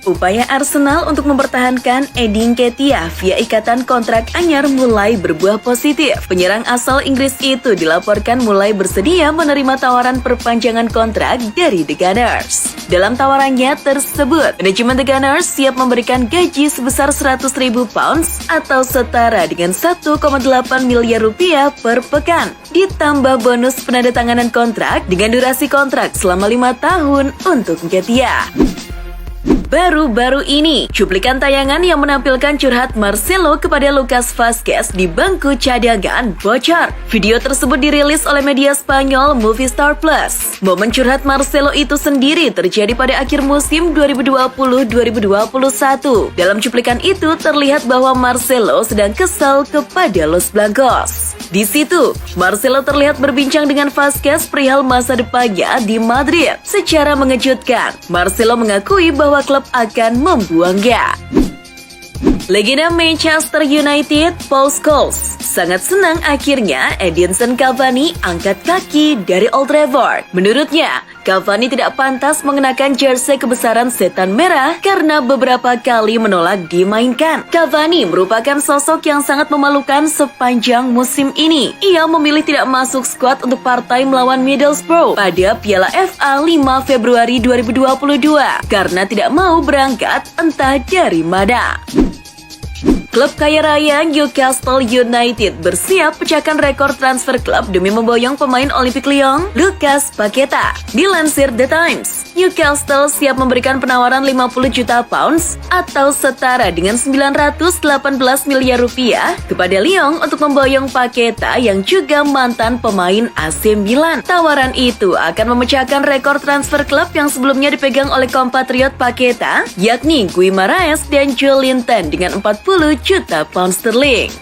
Upaya Arsenal untuk mempertahankan Eddie Nketiah via ikatan kontrak anyar mulai berbuah positif. Penyerang asal Inggris itu dilaporkan mulai bersedia menerima tawaran perpanjangan kontrak dari The Gunners. Dalam tawarannya tersebut, manajemen The Gunners siap memberikan gaji sebesar 100.000 pounds atau setara dengan 1,8 miliar rupiah per pekan. Ditambah bonus penandatanganan kontrak dengan durasi kontrak selama 5 tahun untuk Nketiah. Baru-baru ini, cuplikan tayangan yang menampilkan curhat Marcelo kepada Lucas Vazquez di bangku cadangan bocor. Video tersebut dirilis oleh media Spanyol Movistar Plus. Momen curhat Marcelo itu sendiri terjadi pada akhir musim 2020-2021. Dalam cuplikan itu terlihat bahwa Marcelo sedang kesal kepada Los Blancos. Di situ, Marcelo terlihat berbincang dengan Vazquez perihal masa depannya di Madrid. Secara mengejutkan, Marcelo mengakui bahwa klub akan membuangnya. Legenda Manchester United, Paul Scholes, sangat senang akhirnya Edinson Cavani angkat kaki dari Old Trafford. Menurutnya, Cavani tidak pantas mengenakan jersey kebesaran setan merah karena beberapa kali menolak dimainkan. Cavani merupakan sosok yang sangat memalukan sepanjang musim ini. Ia memilih tidak masuk skuad untuk partai melawan Middlesbrough pada Piala FA 5 Februari 2022 karena tidak mau berangkat entah dari mana. Klub kaya raya Newcastle United bersiap pecahkan rekor transfer klub demi memboyong pemain Olympique Lyon, Lucas Paqueta. Dilansir The Times, Newcastle siap memberikan penawaran 50 juta pounds atau setara dengan 918 miliar rupiah kepada Lyon untuk memboyong Paqueta yang juga mantan pemain AC Milan. Tawaran itu akan memecahkan rekor transfer klub yang sebelumnya dipegang oleh kompatriot Paqueta, yakni Guimaraes dan Joelinton dengan 40 juta pound sterling.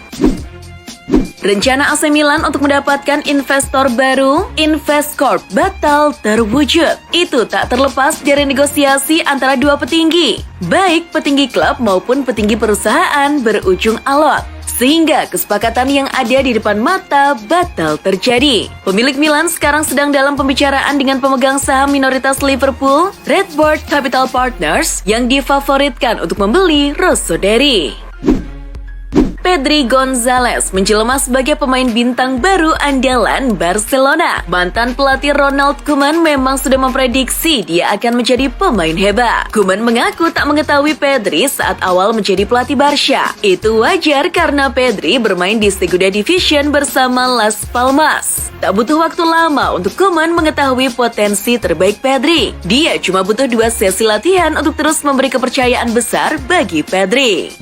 Rencana AC Milan untuk mendapatkan investor baru, Investcorp, batal terwujud. Itu tak terlepas dari negosiasi antara dua petinggi, baik petinggi klub maupun petinggi perusahaan berujung alot. Sehingga kesepakatan yang ada di depan mata batal terjadi. Pemilik Milan sekarang sedang dalam pembicaraan dengan pemegang saham minoritas Liverpool, Redbird Capital Partners, yang difavoritkan untuk membeli Rossoderi. Pedri Gonzalez menjelma sebagai pemain bintang baru andalan Barcelona. Mantan pelatih Ronald Koeman memang sudah memprediksi dia akan menjadi pemain hebat. Koeman mengaku tak mengetahui Pedri saat awal menjadi pelatih Barca. Itu wajar karena Pedri bermain di Segunda Division bersama Las Palmas. Tak butuh waktu lama untuk Koeman mengetahui potensi terbaik Pedri. Dia cuma butuh 2 sesi latihan untuk terus memberi kepercayaan besar bagi Pedri.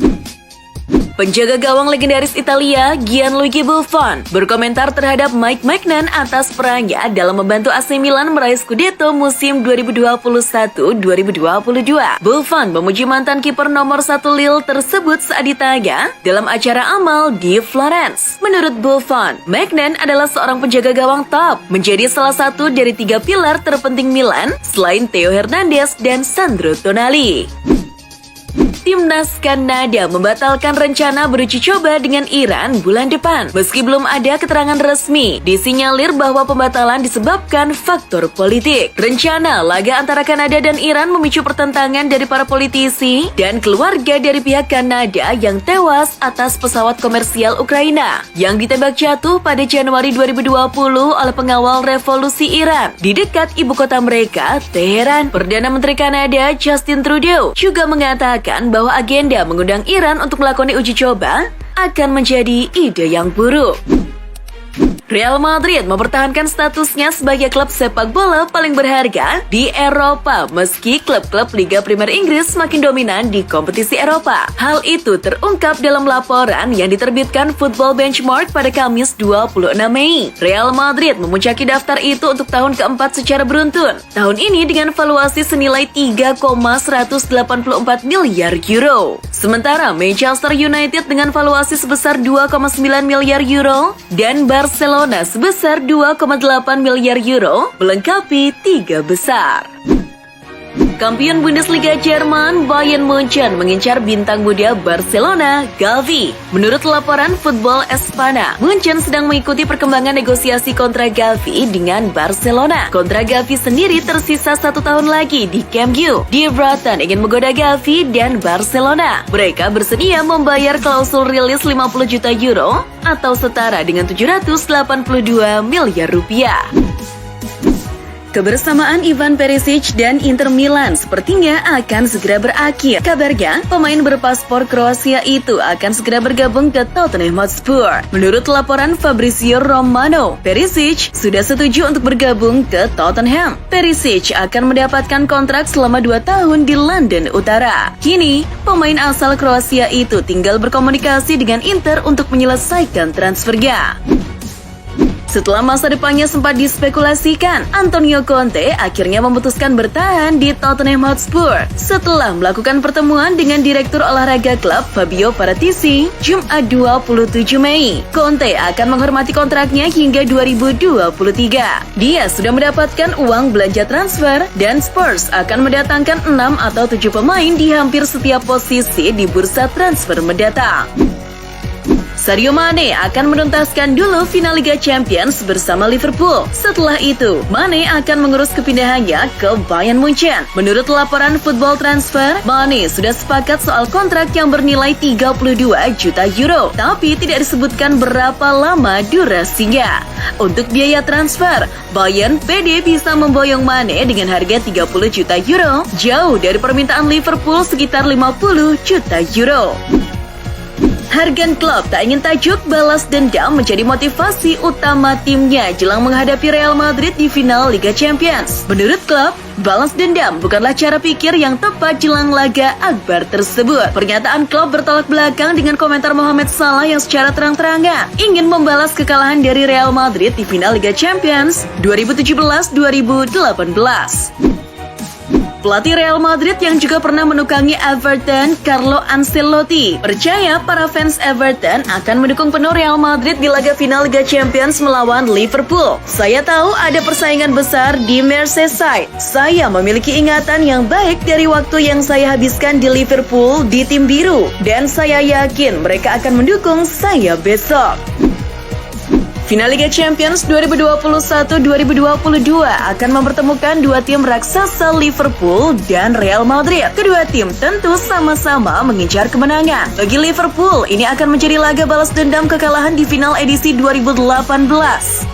Penjaga gawang legendaris Italia, Gianluigi Buffon, berkomentar terhadap Mike Maignan atas perannya dalam membantu AC Milan meraih Scudetto musim 2021-2022. Buffon memuji mantan kiper nomor 1 Lille tersebut saat ditanya dalam acara amal di Florence. Menurut Buffon, Maignan adalah seorang penjaga gawang top, menjadi salah satu dari 3 pilar terpenting Milan selain Theo Hernandez dan Sandro Tonali. Timnas Kanada membatalkan rencana beruji coba dengan Iran bulan depan. Meski belum ada keterangan resmi, disinyalir bahwa pembatalan disebabkan faktor politik. Rencana laga antara Kanada dan Iran memicu pertentangan dari para politisi dan keluarga dari pihak Kanada yang tewas atas pesawat komersial Ukraina yang ditembak jatuh pada Januari 2020 oleh pengawal revolusi Iran di dekat ibu kota mereka, Teheran. Perdana Menteri Kanada Justin Trudeau juga mengatakan bahwa agenda mengundang Iran untuk melakoni uji coba akan menjadi ide yang buruk. Real Madrid mempertahankan statusnya sebagai klub sepak bola paling berharga di Eropa meski klub-klub Liga Primer Inggris semakin dominan di kompetisi Eropa. Hal itu terungkap dalam laporan yang diterbitkan Football Benchmark pada Kamis 26 Mei. Real Madrid memuncaki daftar itu untuk tahun keempat secara beruntun. Tahun ini dengan valuasi senilai 3,184 miliar euro. Sementara Manchester United dengan valuasi sebesar 2,9 miliar euro dan Barcelona sebesar 2,8 miliar euro melengkapi 3 besar. Kampion Bundesliga Jerman, Bayern Munchen mengincar bintang muda Barcelona, Gavi. Menurut laporan Football Espana, Munchen sedang mengikuti perkembangan negosiasi kontrak Gavi dengan Barcelona. Kontrak Gavi sendiri tersisa 1 tahun lagi di Camp Nou. Die Brighton ingin menggoda Gavi dan Barcelona. Mereka bersedia membayar klausul rilis 50 juta euro atau setara dengan 782 miliar rupiah. Kebersamaan Ivan Perisic dan Inter Milan sepertinya akan segera berakhir. Kabarnya, pemain berpaspor Kroasia itu akan segera bergabung ke Tottenham Hotspur. Menurut laporan Fabrizio Romano, Perisic sudah setuju untuk bergabung ke Tottenham. Perisic akan mendapatkan kontrak selama 2 tahun di London Utara. Kini, pemain asal Kroasia itu tinggal berkomunikasi dengan Inter untuk menyelesaikan transfernya. Setelah masa depannya sempat dispekulasikan, Antonio Conte akhirnya memutuskan bertahan di Tottenham Hotspur setelah melakukan pertemuan dengan Direktur Olahraga klub Fabio Paratici Jumat 27 Mei. Conte akan menghormati kontraknya hingga 2023. Dia sudah mendapatkan uang belanja transfer dan Spurs akan mendatangkan 6 atau 7 pemain di hampir setiap posisi di bursa transfer mendatang. Sadio Mane akan menuntaskan dulu final Liga Champions bersama Liverpool. Setelah itu, Mane akan mengurus kepindahannya ke Bayern Munchen. Menurut laporan Football Transfer, Mane sudah sepakat soal kontrak yang bernilai 32 juta euro, tapi tidak disebutkan berapa lama durasinya. Untuk biaya transfer, Bayern pede bisa memboyong Mane dengan harga 30 juta euro, jauh dari permintaan Liverpool sekitar 50 juta euro. Jurgen Klopp tak ingin tajuk balas dendam menjadi motivasi utama timnya jelang menghadapi Real Madrid di final Liga Champions. Menurut Klopp, balas dendam bukanlah cara pikir yang tepat jelang laga akbar tersebut. Pernyataan Klopp bertolak belakang dengan komentar Mohamed Salah yang secara terang-terangan ingin membalas kekalahan dari Real Madrid di final Liga Champions 2017-2018. Pelatih Real Madrid yang juga pernah menukangi Everton, Carlo Ancelotti, percaya para fans Everton akan mendukung penuh Real Madrid di laga final Liga Champions melawan Liverpool. Saya tahu ada persaingan besar di Merseyside. Saya memiliki ingatan yang baik dari waktu yang saya habiskan di Liverpool di tim biru, dan saya yakin mereka akan mendukung saya besok. Final Liga Champions 2021-2022 akan mempertemukan dua tim raksasa Liverpool dan Real Madrid. Kedua tim tentu sama-sama mengincar kemenangan. Bagi Liverpool, ini akan menjadi laga balas dendam kekalahan di final edisi 2018.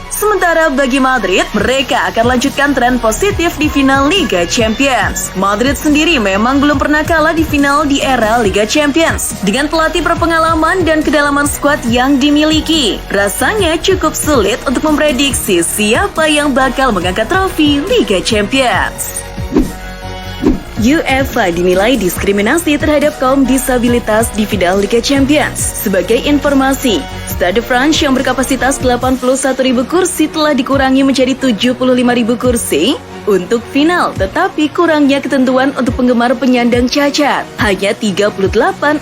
Sementara bagi Madrid, mereka akan lanjutkan tren positif di final Liga Champions. Madrid sendiri memang belum pernah kalah di final di era Liga Champions. Dengan pelatih berpengalaman dan kedalaman skuad yang dimiliki, rasanya cukup sulit untuk memprediksi siapa yang bakal mengangkat trofi Liga Champions. UEFA dinilai diskriminasi terhadap kaum disabilitas di final Liga Champions. Sebagai informasi, Stade de France yang berkapasitas 81.000 kursi telah dikurangi menjadi 75.000 kursi untuk final, tetapi kurangnya ketentuan untuk penggemar penyandang cacat. Hanya 38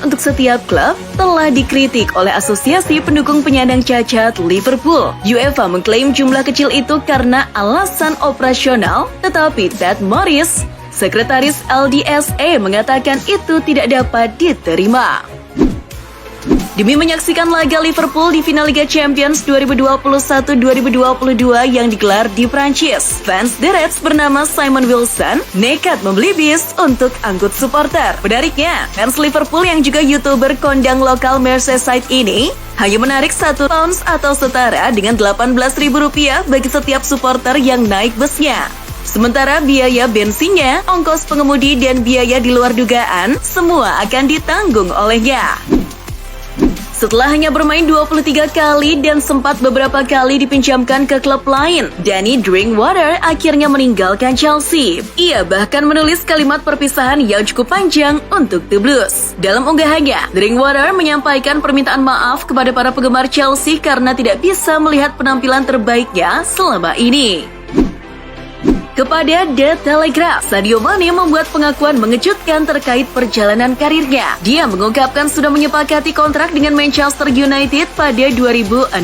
untuk setiap klub telah dikritik oleh Asosiasi Pendukung Penyandang Cacat Liverpool. UEFA mengklaim jumlah kecil itu karena alasan operasional, tetapi Ted Morris, Sekretaris LDSA, mengatakan itu tidak dapat diterima. Demi menyaksikan laga Liverpool di final Liga Champions 2021-2022 yang digelar di Prancis, fans The Reds bernama Simon Wilson nekat membeli bis untuk angkut supporter. Menariknya, fans Liverpool yang juga YouTuber kondang lokal Merseyside ini hanya menarik 1 pounds atau setara dengan Rp18.000 bagi setiap supporter yang naik busnya. Sementara biaya bensinnya, ongkos pengemudi, dan biaya di luar dugaan semua akan ditanggung olehnya. Setelah hanya bermain 23 kali dan sempat beberapa kali dipinjamkan ke klub lain, Danny Drinkwater akhirnya meninggalkan Chelsea. Ia bahkan menulis kalimat perpisahan yang cukup panjang untuk The Blues. Dalam unggahannya, Drinkwater menyampaikan permintaan maaf kepada para penggemar Chelsea karena tidak bisa melihat penampilan terbaiknya selama ini. Kepada The Telegraph, Sadio Mane membuat pengakuan mengejutkan terkait perjalanan karirnya. Dia mengungkapkan sudah menyepakati kontrak dengan Manchester United pada 2016.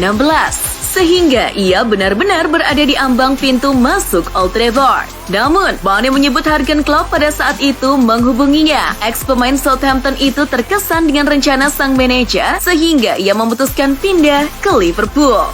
Sehingga ia benar-benar berada di ambang pintu masuk Old Trafford. Namun, Mane menyebut Jurgen Klopp pada saat itu menghubunginya. Ex-pemain Southampton itu terkesan dengan rencana sang manajer, sehingga ia memutuskan pindah ke Liverpool.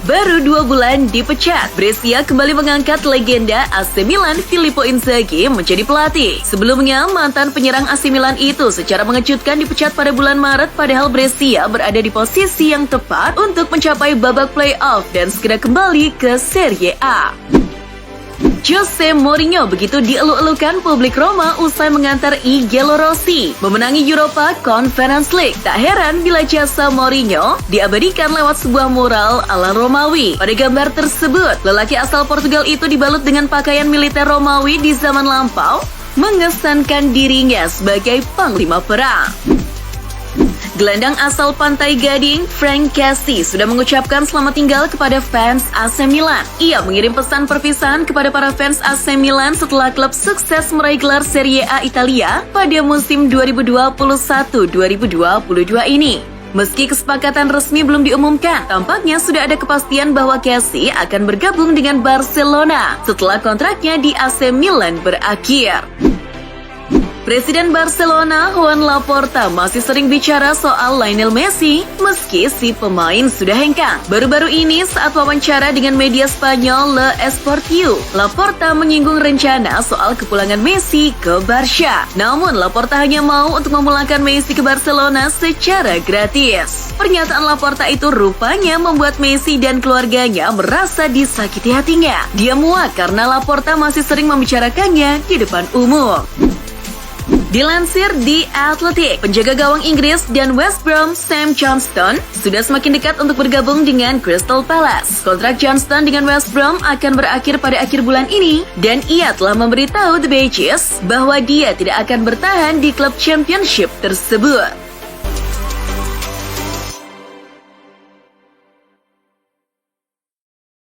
Baru 2 bulan dipecat, Brescia kembali mengangkat legenda AC Milan Filippo Inzaghi menjadi pelatih. Sebelumnya, mantan penyerang AC Milan itu secara mengejutkan dipecat pada bulan Maret, padahal Brescia berada di posisi yang tepat untuk mencapai babak playoff dan segera kembali ke Serie A. Jose Mourinho begitu dielu-elukan publik Roma usai mengantar I Giallorossi memenangi Europa Conference League. Tak heran bila jasa Mourinho diabadikan lewat sebuah mural ala Romawi. Pada gambar tersebut, lelaki asal Portugal itu dibalut dengan pakaian militer Romawi di zaman lampau, mengesankan dirinya sebagai panglima perang. Gelandang asal Pantai Gading, Frank Kessie, sudah mengucapkan selamat tinggal kepada fans AC Milan. Ia mengirim pesan perpisahan kepada para fans AC Milan setelah klub sukses meraih gelar Serie A Italia pada musim 2021-2022 ini. Meski kesepakatan resmi belum diumumkan, tampaknya sudah ada kepastian bahwa Kessie akan bergabung dengan Barcelona setelah kontraknya di AC Milan berakhir. Presiden Barcelona, Joan Laporta, masih sering bicara soal Lionel Messi, meski si pemain sudah hengkang. Baru-baru ini, saat wawancara dengan media Spanyol Le Esportiu, Laporta menyinggung rencana soal kepulangan Messi ke Barca. Namun, Laporta hanya mau untuk memulangkan Messi ke Barcelona secara gratis. Pernyataan Laporta itu rupanya membuat Messi dan keluarganya merasa disakiti hatinya. Dia muak karena Laporta masih sering membicarakannya di depan umum. Dilansir di Athletic, penjaga gawang Inggris dan West Brom Sam Johnstone sudah semakin dekat untuk bergabung dengan Crystal Palace. Kontrak Johnstone dengan West Brom akan berakhir pada akhir bulan ini dan ia telah memberitahu The Beaches bahwa dia tidak akan bertahan di klub Championship tersebut.